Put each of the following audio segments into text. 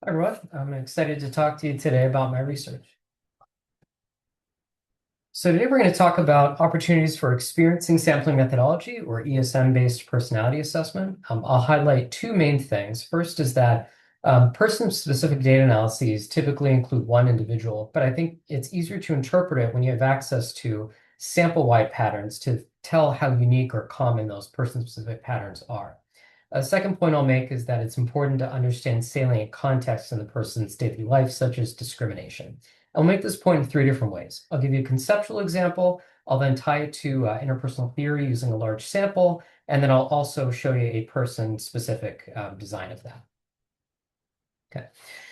Hi, everyone. I'm excited to talk to you today about my research. So today we're going to talk about opportunities for experiencing sampling methodology or ESM-based personality assessment. I'll highlight two main things. First is that person-specific data analyses typically include one individual, but I think it's easier to interpret it when you have access to sample-wide patterns to tell how unique or common those person-specific patterns are. A second point I'll make is that it's important to understand salient context in the person's daily life, such as discrimination. I'll make this point in three different ways. I'll give you a conceptual example. I'll then tie it to interpersonal theory using a large sample, and then I'll also show you a person-specific design of that. Okay.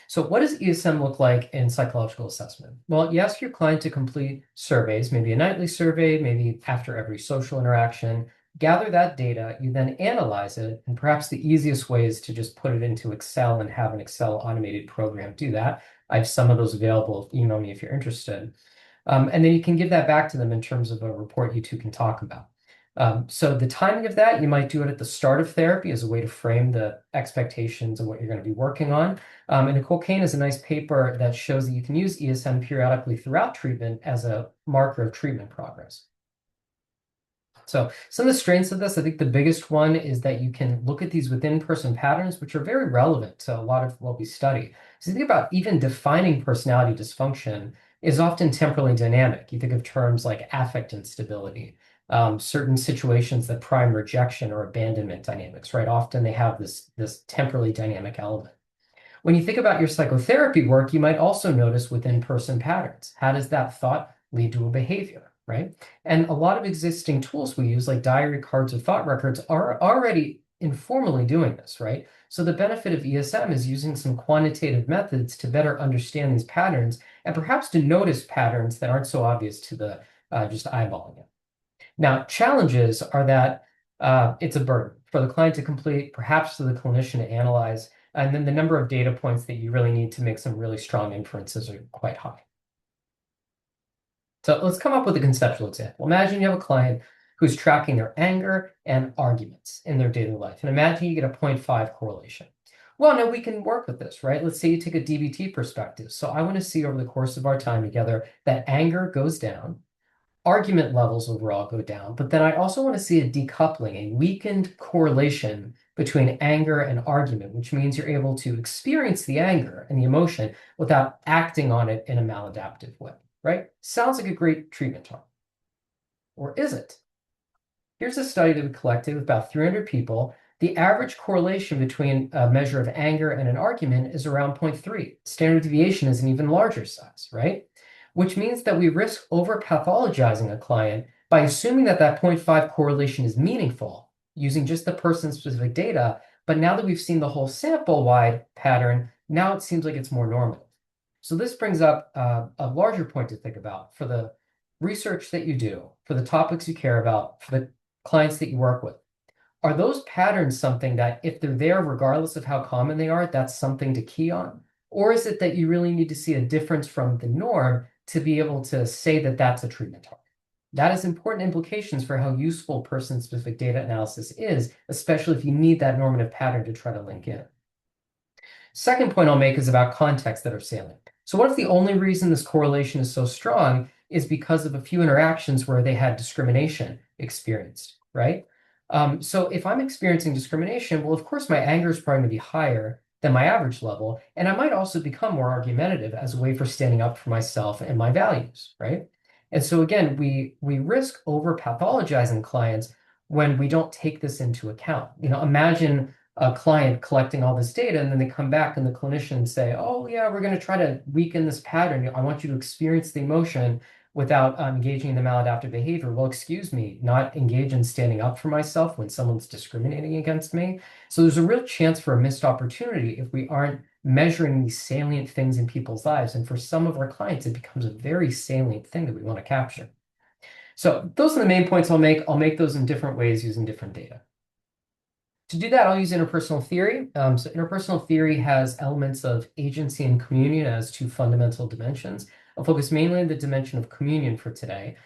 So what does ESM look like in psychological assessment? Well, you ask your client to complete surveys, maybe a nightly survey, maybe after every social interaction. Gather that data, you then analyze it, and perhaps the easiest way is to just put it into Excel and have an Excel automated program do that. I have some of those available. Email me if you're interested. And then you can give that back to them in terms of a report you two can talk about. So the timing of that, you might do it at the start of therapy as a way to frame the expectations of what you're going to be working on. And Nicole Kane is a nice paper that shows that you can use ESM periodically throughout treatment as a marker of treatment progress. So some of the strengths of this, I think the biggest one is that you can look at these within-person patterns, which are very relevant to a lot of what we study. So think about even defining personality dysfunction is often temporally dynamic. You think of terms like affect instability, certain situations that prime rejection or abandonment dynamics, right? Often they have this temporally dynamic element. When you think about your psychotherapy work, you might also notice within-person patterns. How does that thought lead to a behavior, right? And a lot of existing tools we use, like diary cards or thought records, are already informally doing this, right? So the benefit of ESM is using some quantitative methods to better understand these patterns and perhaps to notice patterns that aren't so obvious to the just eyeballing it. Now, challenges are that it's a burden for the client to complete, perhaps for the clinician to analyze, and then the number of data points that you really need to make some really strong inferences are quite high. So let's come up with a conceptual example. Imagine you have a client who's tracking their anger and arguments in their daily life. And imagine you get a 0.5 correlation. Well, now we can work with this, right? Let's say you take a DBT perspective. So I want to see over the course of our time together that anger goes down, argument levels overall go down, but then I also want to see a decoupling, a weakened correlation between anger and argument, which means you're able to experience the anger and the emotion without acting on it in a maladaptive way, right? Sounds like a great treatment target. Or is it? Here's a study that we collected with about 300 people. The average correlation between a measure of anger and an argument is around 0.3. Standard deviation is an even larger size, right? Which means that we risk over-pathologizing a client by assuming that that 0.5 correlation is meaningful using just the person-specific data. But now that we've seen the whole sample-wide pattern, now it seems like it's more normative. So this brings up a larger point to think about for the research that you do, for the topics you care about, for the clients that you work with. Are those patterns something that if they're there, regardless of how common they are, that's something to key on? Or is it that you really need to see a difference from the norm to be able to say that that's a treatment target? That has important implications for how useful person-specific data analysis is, especially if you need that normative pattern to try to link in. Second point I'll make is about contexts that are salient. So what if the only reason this correlation is so strong is because of a few interactions where they had discrimination experienced, right? So if I'm experiencing discrimination, well, of course, my anger is probably going to be higher than my average level. And I might also become more argumentative as a way for standing up for myself and my values, right? And so again, we risk over pathologizing clients when we don't take this into account. Imagine a client collecting all this data, and then they come back and the clinicians say, oh, yeah, we're going to try to weaken this pattern. I want you to experience the emotion without engaging in the maladaptive behavior. Well, excuse me, not engage in standing up for myself when someone's discriminating against me. So there's a real chance for a missed opportunity if we aren't measuring these salient things in people's lives. And for some of our clients, it becomes a very salient thing that we want to capture. So those are the main points I'll make. I'll make those in different ways using different data. To do that, I'll use interpersonal theory. So interpersonal theory has elements of agency and communion as two fundamental dimensions. I'll focus mainly on the dimension of communion for today.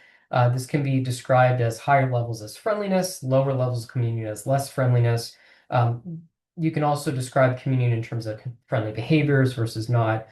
This can be described as higher levels as friendliness, lower levels of communion as less friendliness. You can also describe communion in terms of friendly behaviors versus not,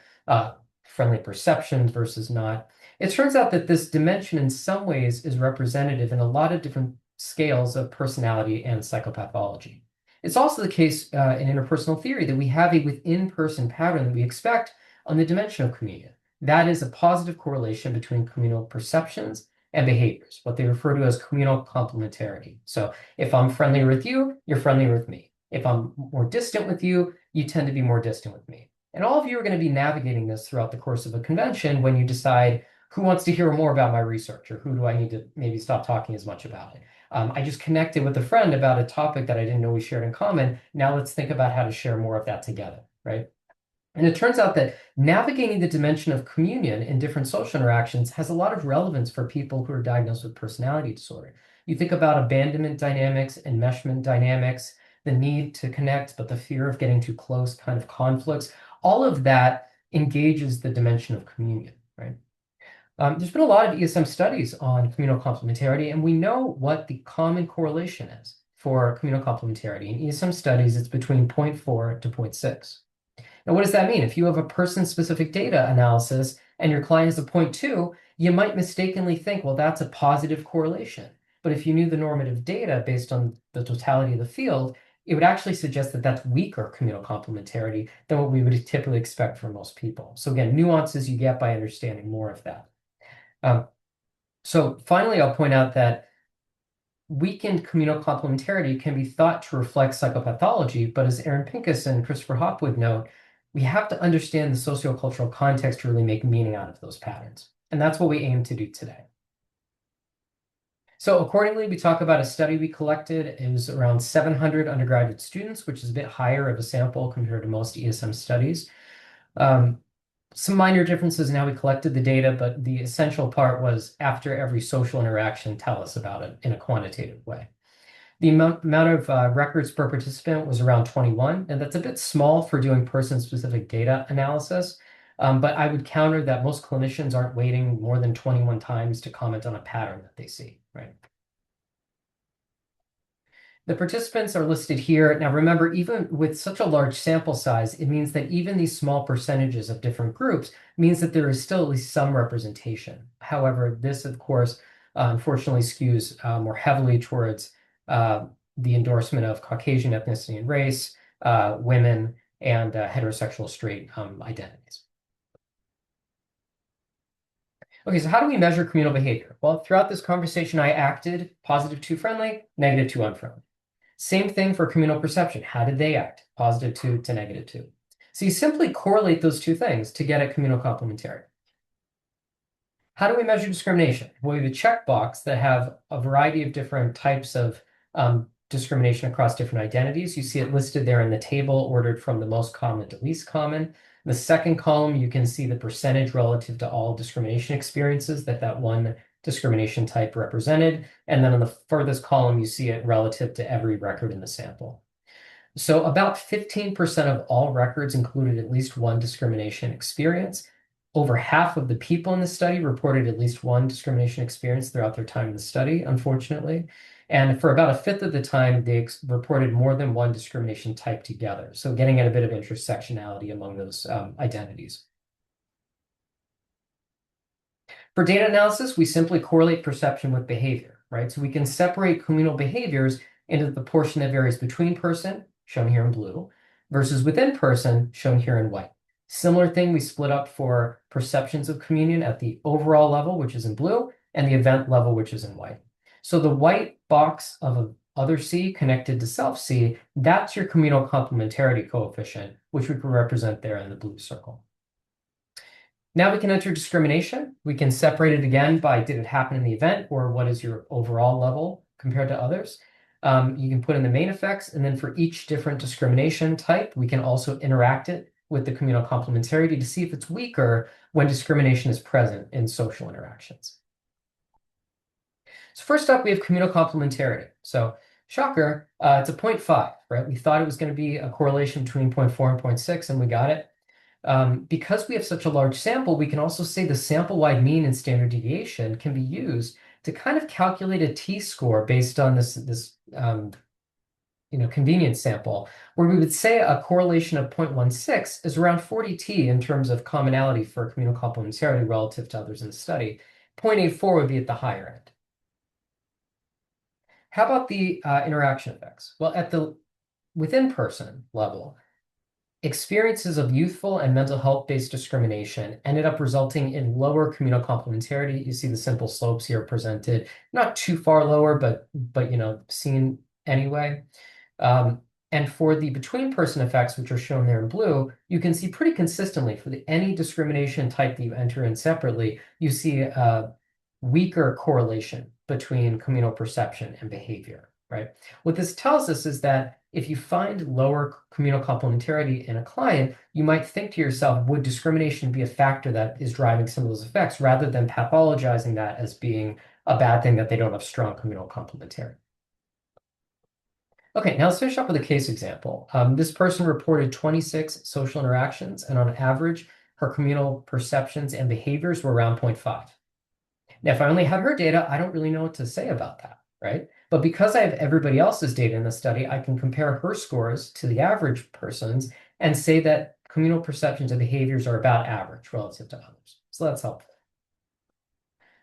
friendly perceptions versus not. It turns out that this dimension in some ways is representative in a lot of different scales of personality and psychopathology. It's also the case in interpersonal theory that we have a within-person pattern that we expect on the dimension of communion. That is a positive correlation between communal perceptions and behaviors, what they refer to as communal complementarity. So if I'm friendlier with you, you're friendlier with me. If I'm more distant with you, you tend to be more distant with me. And all of you are going to be navigating this throughout the course of a convention when you decide who wants to hear more about my research or who do I need to maybe stop talking as much about it. I just connected with a friend about a topic that I didn't know we shared in common. Now let's think about how to share more of that together, right? And it turns out that navigating the dimension of communion in different social interactions has a lot of relevance for people who are diagnosed with personality disorder. You think about abandonment dynamics, enmeshment dynamics, the need to connect, but the fear of getting too close kind of conflicts. All of that engages the dimension of communion, right? There's been a lot of ESM studies on communal complementarity, and we know what the common correlation is for communal complementarity. In ESM studies, it's between 0.4 to 0.6. Now, what does that mean? If you have a person-specific data analysis and your client is a 0.2, you might mistakenly think, well, that's a positive correlation. But if you knew the normative data based on the totality of the field, it would actually suggest that that's weaker communal complementarity than what we would typically expect from most people. So again, nuances you get by understanding more of that. So finally, I'll point out that weakened communal complementarity can be thought to reflect psychopathology, but as Aaron Pincus and Christopher Hopwood note, we have to understand the sociocultural context to really make meaning out of those patterns. And that's what we aim to do today. So accordingly, we talk about a study we collected. It was around 700 undergraduate students, which is a bit higher of a sample compared to most ESM studies. Some minor differences in how we collected the data, but the essential part was after every social interaction, tell us about it in a quantitative way. The amount of records per participant was around 21, and that's a bit small for doing person-specific data analysis. But I would counter that most clinicians aren't waiting more than 21 times to comment on a pattern that they see, right? The participants are listed here. Now, remember, even with such a large sample size, it means that even these small percentages of different groups means that there is still at least some representation. However, this, of course, unfortunately skews more heavily towards the endorsement of Caucasian ethnicity and race, women, and heterosexual straight identities. Okay, so how do we measure communal behavior? Well, throughout this conversation, I acted positive to friendly, negative to unfriendly. Same thing for communal perception. How did they act? Positive to negative to. So you simply correlate those two things to get at communal complementarity. How do we measure discrimination? Well, we have a checkbox that have a variety of different types of discrimination across different identities. You see it listed there in the table, ordered from the most common to least common. In the second column, you can see the percentage relative to all discrimination experiences that one discrimination type represented. And then in the furthest column, you see it relative to every record in the sample. So about 15% of all records included at least one discrimination experience. Over half of the people in the study reported at least one discrimination experience throughout their time in the study, unfortunately. And for about a fifth of the time, they reported more than one discrimination type together. So getting at a bit of intersectionality among those identities. For data analysis, we simply correlate perception with behavior, right? So we can separate communal behaviors into the portion that varies between person, shown here in blue, versus within person, shown here in white. Similar thing, we split up for perceptions of communion at the overall level, which is in blue, and the event level, which is in white. So the white box of other C connected to self C, that's your communal complementarity coefficient, which we can represent there in the blue circle. Now we can enter discrimination. We can separate it again by did it happen in the event or what is your overall level compared to others. You can put in the main effects, and then for each different discrimination type, we can also interact it with the communal complementarity to see if it's weaker when discrimination is present in social interactions. So first up, we have communal complementarity. So shocker, it's a 0.5, right? We thought it was going to be a correlation between 0.4 and 0.6, and we got it. Because we have such a large sample, we can also say the sample-wide mean and standard deviation can be used to kind of calculate a t-score based on this convenience sample, where we would say a correlation of 0.16 is around 40t in terms of commonality for communal complementarity relative to others in the study. 0.84 would be at the higher end. How about the interaction effects? Well, at the within person level, experiences of youthful and mental health-based discrimination ended up resulting in lower communal complementarity. You see the simple slopes here presented, not too far lower, but seen anyway. And for the between-person effects, which are shown there in blue, you can see pretty consistently for any discrimination type that you enter in separately, you see a weaker correlation between communal perception and behavior, right? What this tells us is that if you find lower communal complementarity in a client, you might think to yourself, would discrimination be a factor that is driving some of those effects, rather than pathologizing that as being a bad thing that they don't have strong communal complementarity. Okay, now let's finish up with a case example. This person reported 26 social interactions, and on average, her communal perceptions and behaviors were around 0.5. Now, if I only had her data, I don't really know what to say about that, right? But because I have everybody else's data in the study, I can compare her scores to the average person's and say that communal perceptions and behaviors are about average relative to others. So that's helpful.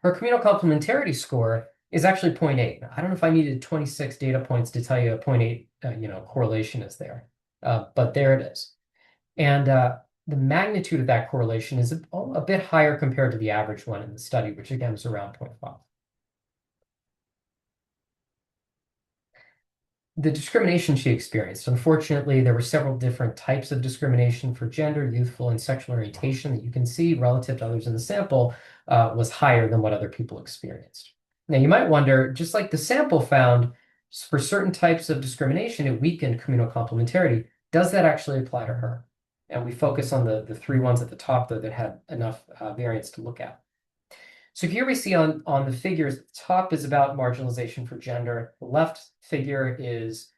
Her communal complementarity score is actually 0.8. I don't know if I needed 26 data points to tell you a 0.8 correlation is there, but there it is. And the magnitude of that correlation is a bit higher compared to the average one in the study, which again is around 0.5. The discrimination she experienced. Unfortunately, there were several different types of discrimination for gender, youthful, and sexual orientation that you can see relative to others in the sample was higher than what other people experienced. Now, you might wonder, just like the sample found, for certain types of discrimination, it weakened communal complementarity. Does that actually apply to her? And we focus on the three ones at the top, though, that had enough variance to look at. So here we see on the figures, the top is about marginalization for gender. The left figure is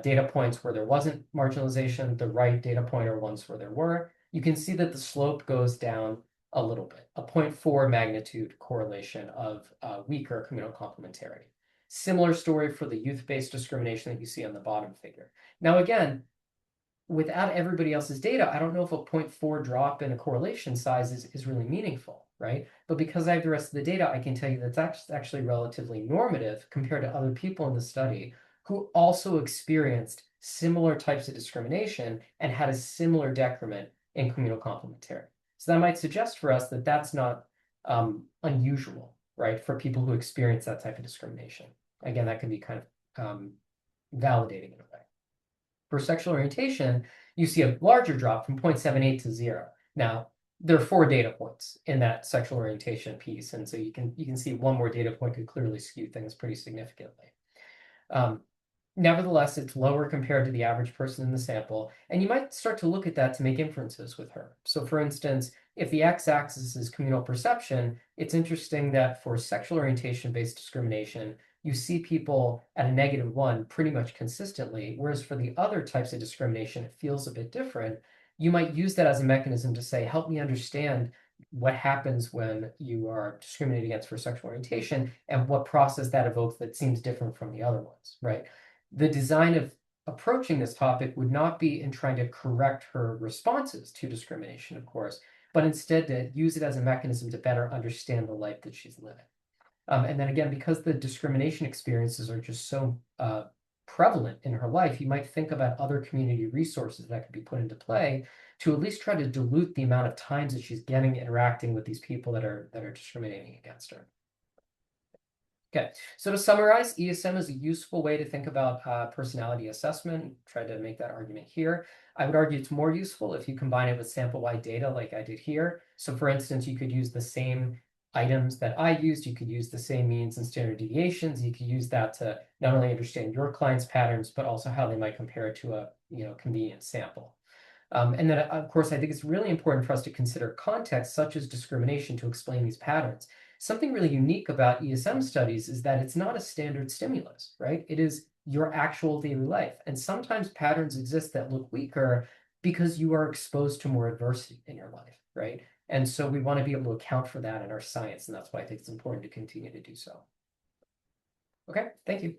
data points where there wasn't marginalization. The right data point are ones where there were. You can see that the slope goes down a little bit, a 0.4 magnitude correlation of weaker communal complementarity. Similar story for the youth-based discrimination that you see on the bottom figure. Now, again, without everybody else's data, I don't know if a 0.4 drop in a correlation size is really meaningful, right? But because I have the rest of the data, I can tell you that's actually relatively normative compared to other people in the study who also experienced similar types of discrimination and had a similar decrement in communal complementarity. So that might suggest for us that that's not unusual, right, for people who experience that type of discrimination. Again, that can be kind of validating in a way. For sexual orientation, you see a larger drop from 0.78 to 0. Now, there are 4 data points in that sexual orientation piece, and so you can see one more data point could clearly skew things pretty significantly. Nevertheless, it's lower compared to the average person in the sample, and you might start to look at that to make inferences with her. So for instance, if the x-axis is communal perception, it's interesting that for sexual orientation-based discrimination, you see people at a -1 pretty much consistently, whereas for the other types of discrimination, it feels a bit different. You might use that as a mechanism to say, help me understand what happens when you are discriminated against for sexual orientation and what process that evokes that seems different from the other ones, right? The design of approaching this topic would not be in trying to correct her responses to discrimination, of course, but instead to use it as a mechanism to better understand the life that she's living. And then again, because the discrimination experiences are just so prevalent in her life, you might think about other community resources that could be put into play to at least try to dilute the amount of times that she's getting interacting with these people that are discriminating against her. Okay, so to summarize, ESM is a useful way to think about personality assessment. Try to make that argument here. I would argue it's more useful if you combine it with sample-wide data like I did here. So for instance, you could use the same items that I used. You could use the same means and standard deviations. You could use that to not only understand your client's patterns, but also how they might compare to a convenient sample. And then, of course, I think it's really important for us to consider context, such as discrimination, to explain these patterns. Something really unique about ESM studies is that it's not a standard stimulus, right? It is your actual daily life. And sometimes patterns exist that look weaker because you are exposed to more adversity in your life, right? And so we want to be able to account for that in our science. And that's why I think it's important to continue to do so. Okay, thank you.